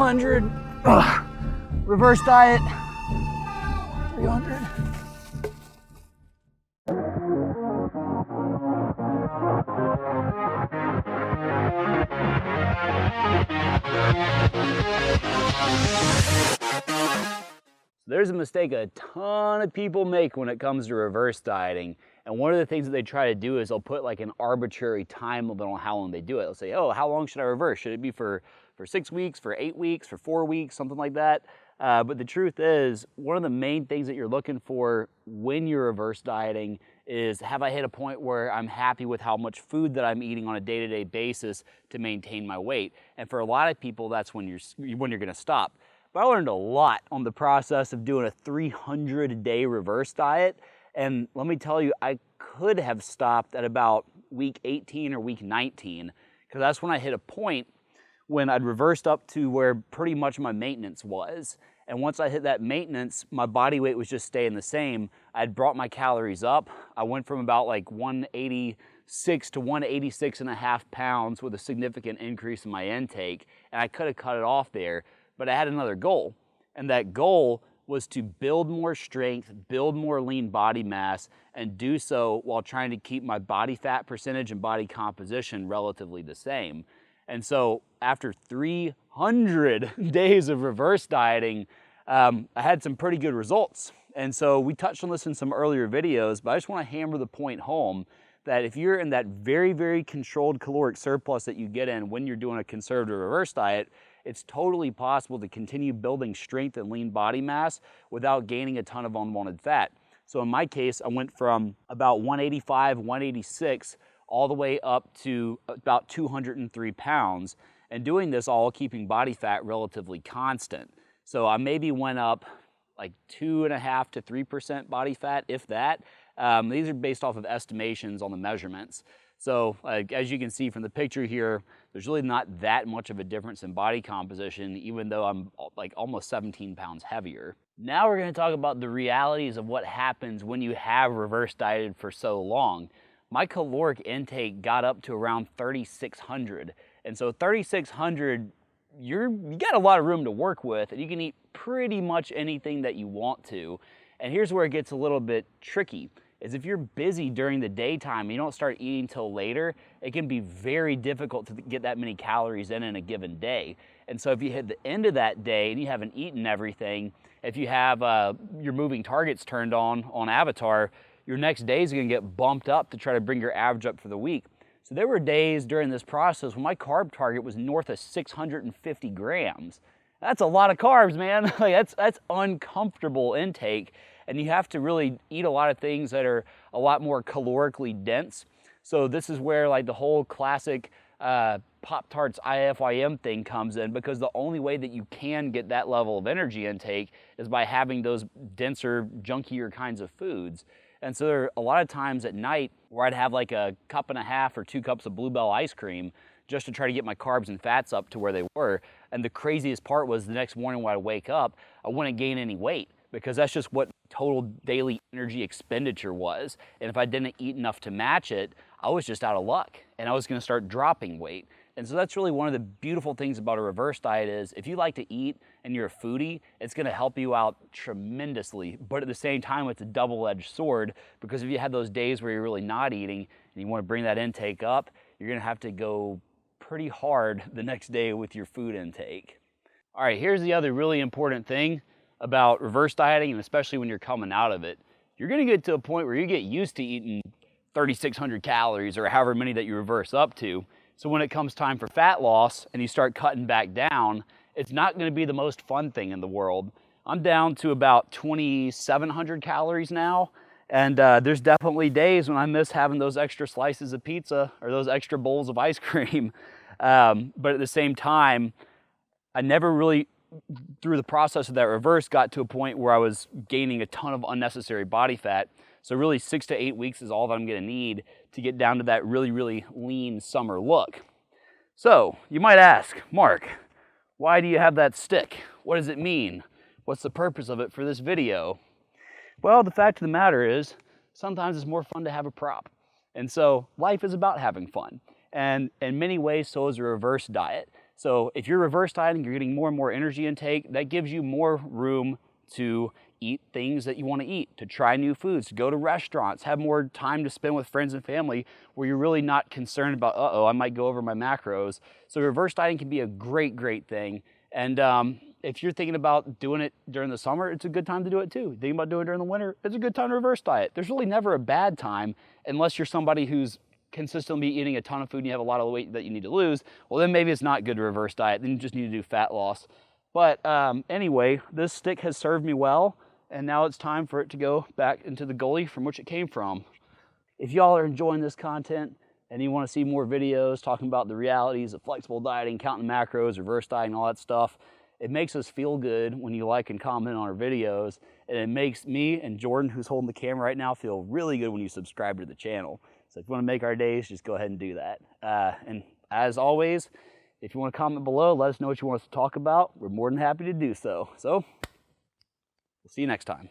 200. Reverse diet, 300. There's a mistake a ton of people make when it comes to reverse dieting. And one of the things that they try to do is they'll put like an arbitrary time limit on how long they do it. They'll say, oh, how long should I reverse? Should it be for 6 weeks, for 8 weeks, for 4 weeks, something like that? But the truth is, one of the main things that you're looking for when you're reverse dieting is, have I hit a point where I'm happy with how much food that I'm eating on a day-to-day basis to maintain my weight? And for a lot of people, that's when you're gonna stop. But I learned a lot on the process of doing a 300-day reverse diet. And let me tell you, I could have stopped at about week 18 or week 19, because that's when I hit a point when I'd reversed up to where pretty much my maintenance was. And once I hit that maintenance, my body weight was just staying the same. I'd brought my calories up. I went from about like 186 to 186.5 pounds with a significant increase in my intake. And I could have cut it off there, but I had another goal. And that goal was to build more strength, build more lean body mass, and do so while trying to keep my body fat percentage and body composition relatively the same. And so after 300 days of reverse dieting, I had some pretty good results. And so we touched on this in some earlier videos, but I just want to hammer the point home that if you're in that very, very controlled caloric surplus that you get in when you're doing a conservative reverse diet, it's totally possible to continue building strength and lean body mass without gaining a ton of unwanted fat. So in my case, I went from about 185, 186, all the way up to about 203 pounds, and doing this all keeping body fat relatively constant. So I maybe went up like 2.5% to 3% body fat, if that. These are based off of estimations on the measurements. So as you can see from the picture here, there's really not that much of a difference in body composition, even though I'm like almost 17 pounds heavier. Now we're going to talk about the realities of what happens when you have reverse dieted for so long. My caloric intake got up to around 3,600. And so 3,600, you got a lot of room to work with, and you can eat pretty much anything that you want to. And here's where it gets a little bit tricky, is if you're busy during the daytime and you don't start eating till later, it can be very difficult to get that many calories in a given day. And so if you hit the end of that day and you haven't eaten everything, if you have your moving targets turned on Avatar, your next day is going to get bumped up to try to bring your average up for the week. So there were days during this process when my carb target was north of 650 grams. That's a lot of carbs, man. Like that's uncomfortable intake, and you have to really eat a lot of things that are a lot more calorically dense. So this is where like the whole classic Pop-Tarts IFYM thing comes in, because the only way that you can get that level of energy intake is by having those denser, junkier kinds of foods. And so there are a lot of times at night where I'd have like a 1.5 cups or 2 cups of Blue Bell ice cream just to try to get my carbs and fats up to where they were. And the craziest part was the next morning when I wake up, I wouldn't gain any weight, because that's just what total daily energy expenditure was. And if I didn't eat enough to match it, I was just out of luck and I was gonna start dropping weight. And so that's really one of the beautiful things about a reverse diet is, if you like to eat and you're a foodie, it's gonna help you out tremendously. But at the same time, it's a double-edged sword, because if you have those days where you're really not eating and you wanna bring that intake up, you're gonna have to go pretty hard the next day with your food intake. All right, here's the other really important thing about reverse dieting, and especially when you're coming out of it. You're gonna get to a point where you get used to eating 3,600 calories or however many that you reverse up to. So when it comes time for fat loss and you start cutting back down, it's not gonna be the most fun thing in the world. I'm down to about 2,700 calories now, and there's definitely days when I miss having those extra slices of pizza or those extra bowls of ice cream. But at the same time, I never really, through the process of that reverse, got to a point where I was gaining a ton of unnecessary body fat. So really 6 to 8 weeks is all that I'm gonna need to get down to that really, really lean summer look. So you might ask, Mark, why do you have that stick? What does it mean? What's the purpose of it for this video? Well, the fact of the matter is, sometimes it's more fun to have a prop. And so life is about having fun. And in many ways, so is a reverse diet. So if you're reverse dieting, you're getting more and more energy intake, that gives you more room to eat things that you want to eat, to try new foods, to go to restaurants, have more time to spend with friends and family where you're really not concerned about, uh-oh, I might go over my macros. So reverse dieting can be a great, great thing. And if you're thinking about doing it during the summer, it's a good time to do it too. Thinking about doing it during the winter, it's a good time to reverse diet. There's really never a bad time unless you're somebody who's consistently eating a ton of food and you have a lot of weight that you need to lose. Well, then maybe it's not good to reverse diet. Then you just need to do fat loss. But anyway, this stick has served me well, and now it's time for it to go back into the gully from which it came from. If y'all are enjoying this content and you want to see more videos talking about the realities of flexible dieting, counting macros, reverse dieting, all that stuff, it makes us feel good when you like and comment on our videos, and it makes me and Jordan, who's holding the camera right now, feel really good when you subscribe to the channel. So if you want to make our days, just go ahead and do that. And as always, if you want to comment below, let us know what you want us to talk about. We're more than happy to do so. So, we'll see you next time.